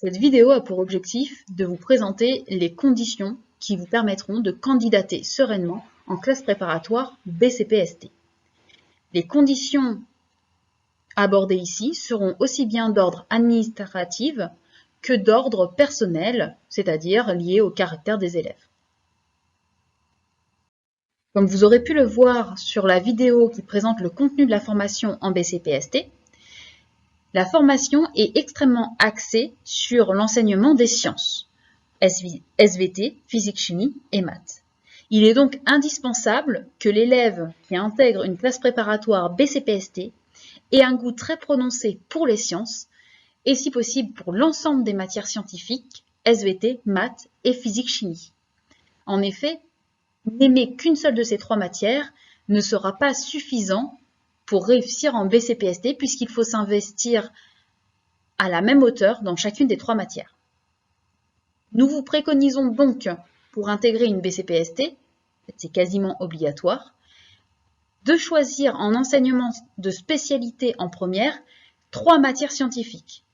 Cette vidéo a pour objectif de vous présenter les conditions qui vous permettront de candidater sereinement en classe préparatoire BCPST. Les conditions abordées ici seront aussi bien d'ordre administratif que d'ordre personnel, c'est-à-dire liées au caractère des élèves. Comme vous aurez pu le voir sur la vidéo qui présente le contenu de la formation en BCPST, la formation est extrêmement axée sur l'enseignement des sciences, SVT, physique-chimie et maths. Il est donc indispensable que l'élève qui intègre une classe préparatoire BCPST ait un goût très prononcé pour les sciences et si possible pour l'ensemble des matières scientifiques, SVT, maths et physique-chimie. En effet, n'aimer qu'une seule de ces trois matières ne sera pas suffisant pour réussir en BCPST puisqu'il faut s'investir à la même hauteur dans chacune des trois matières. Nous vous préconisons donc, pour intégrer une BCPST, c'est quasiment obligatoire, de choisir en enseignement de spécialité en première 3 matières scientifiques.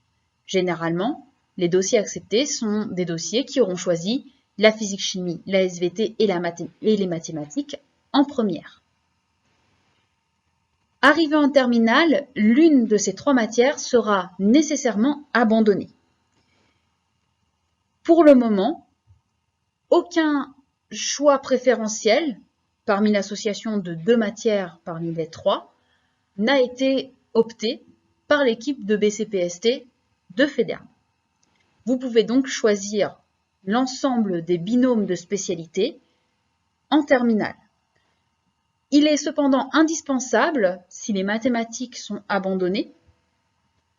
Généralement, les dossiers acceptés sont des dossiers qui auront choisi la physique-chimie, la SVT et les mathématiques en première. Arrivé en terminale, l'une de ces 3 matières sera nécessairement abandonnée. Pour le moment, aucun choix préférentiel parmi l'association de 2 matières parmi les 3 n'a été opté par l'équipe de BCPST de FEDERM. Vous pouvez donc choisir l'ensemble des binômes de spécialité en terminale. Il est cependant indispensable, si les mathématiques sont abandonnées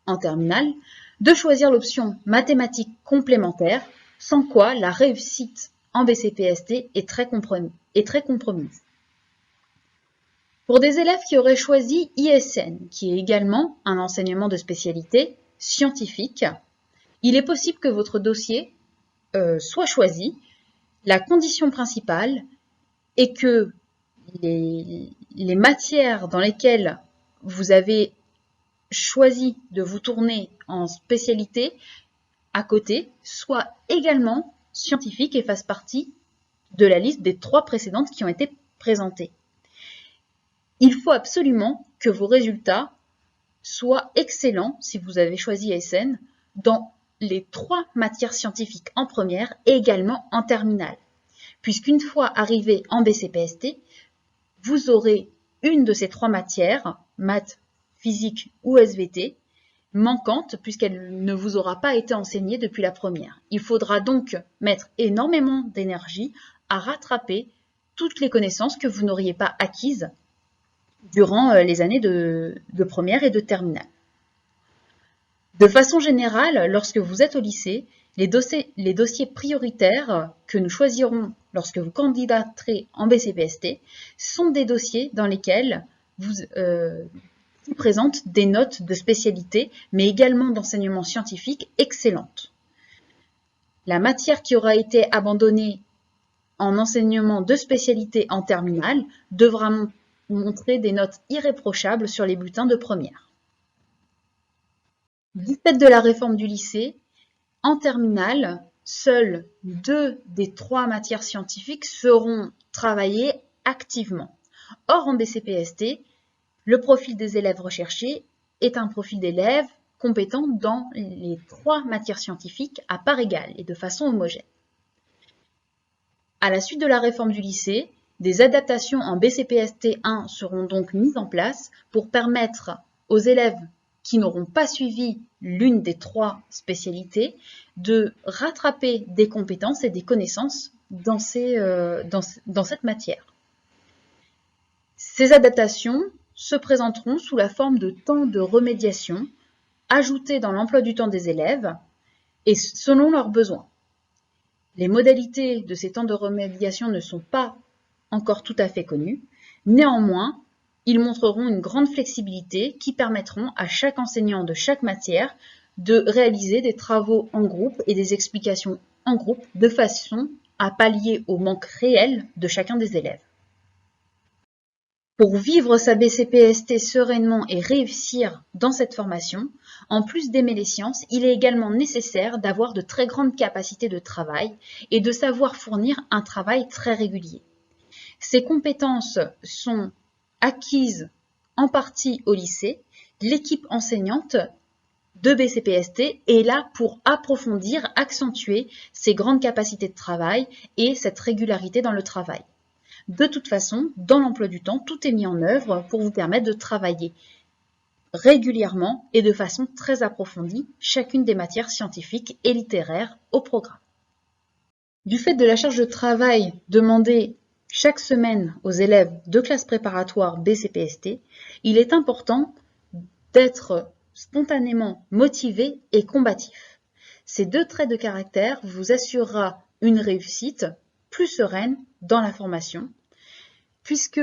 en terminale, de choisir l'option mathématiques complémentaires, sans quoi la réussite en BCPST est très compromise. Pour des élèves qui auraient choisi ISN, qui est également un enseignement de spécialité scientifique, il est possible que votre dossier soit choisi. La condition principale est que les matières dans lesquelles vous avez choisi de vous tourner en spécialité à côté soient également scientifiques et fassent partie de la liste des 3 précédentes qui ont été présentées. Il faut absolument que vos résultats soient excellents si vous avez choisi SN dans les 3 matières scientifiques en première et également en terminale. Puisqu'une fois arrivé en BCPST, vous aurez une de ces 3 matières, maths, physique ou SVT, manquante puisqu'elle ne vous aura pas été enseignée depuis la première. Il faudra donc mettre énormément d'énergie à rattraper toutes les connaissances que vous n'auriez pas acquises durant les années de première et de terminale. De façon générale, lorsque vous êtes au lycée, les dossiers prioritaires que nous choisirons lorsque vous candidaterez en BCPST sont des dossiers dans lesquels qui présentent des notes de spécialité, mais également d'enseignement scientifique excellentes. La matière qui aura été abandonnée en enseignement de spécialité en terminale devra montrer des notes irréprochables sur les bulletins de première. Du fait de la réforme du lycée, en terminale, seules 2 des 3 matières scientifiques seront travaillées activement. Or, en BCPST, le profil des élèves recherchés est un profil d'élèves compétents dans les 3 matières scientifiques à part égale et de façon homogène. À la suite de la réforme du lycée, des adaptations en BCPST 1 seront donc mises en place pour permettre aux élèves qui n'auront pas suivi l'une des 3 spécialités de rattraper des compétences et des connaissances dans cette matière. Ces adaptations se présenteront sous la forme de temps de remédiation ajoutés dans l'emploi du temps des élèves et selon leurs besoins. Les modalités de ces temps de remédiation ne sont pas encore tout à fait connues. Néanmoins, ils montreront une grande flexibilité qui permettront à chaque enseignant de chaque matière de réaliser des travaux en groupe et des explications en groupe de façon à pallier au manque réel de chacun des élèves. Pour vivre sa BCPST sereinement et réussir dans cette formation, en plus d'aimer les sciences, il est également nécessaire d'avoir de très grandes capacités de travail et de savoir fournir un travail très régulier. Ces compétences sont acquises en partie au lycée. L'équipe enseignante de BCPST est là pour approfondir, accentuer ces grandes capacités de travail et cette régularité dans le travail. De toute façon, dans l'emploi du temps, tout est mis en œuvre pour vous permettre de travailler régulièrement et de façon très approfondie chacune des matières scientifiques et littéraires au programme. Du fait de la charge de travail demandée chaque semaine aux élèves de classe préparatoire BCPST, il est important d'être spontanément motivé et combatif. Ces deux traits de caractère vous assurera une réussite plus sereine dans la formation, puisque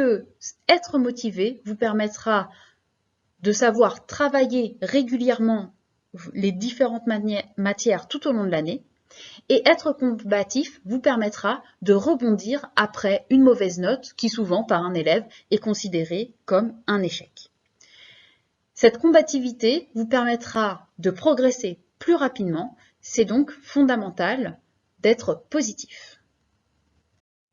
être motivé vous permettra de savoir travailler régulièrement les différentes matières tout au long de l'année, et être combatif vous permettra de rebondir après une mauvaise note qui souvent par un élève est considérée comme un échec. Cette combativité vous permettra de progresser plus rapidement, c'est donc fondamental d'être positif.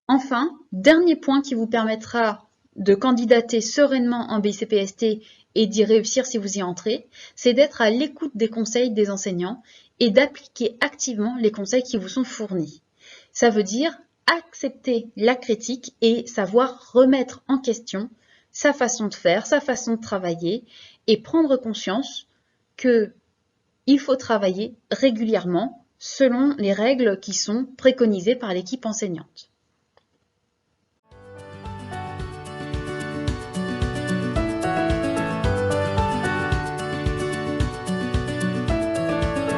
Enfin, dernier point qui vous permettra de candidater sereinement en BCPST et d'y réussir si vous y entrez, c'est d'être à l'écoute des conseils des enseignants et d'appliquer activement les conseils qui vous sont fournis. Ça veut dire accepter la critique et savoir remettre en question sa façon de faire, sa façon de travailler et prendre conscience qu'il faut travailler régulièrement selon les règles qui sont préconisées par l'équipe enseignante.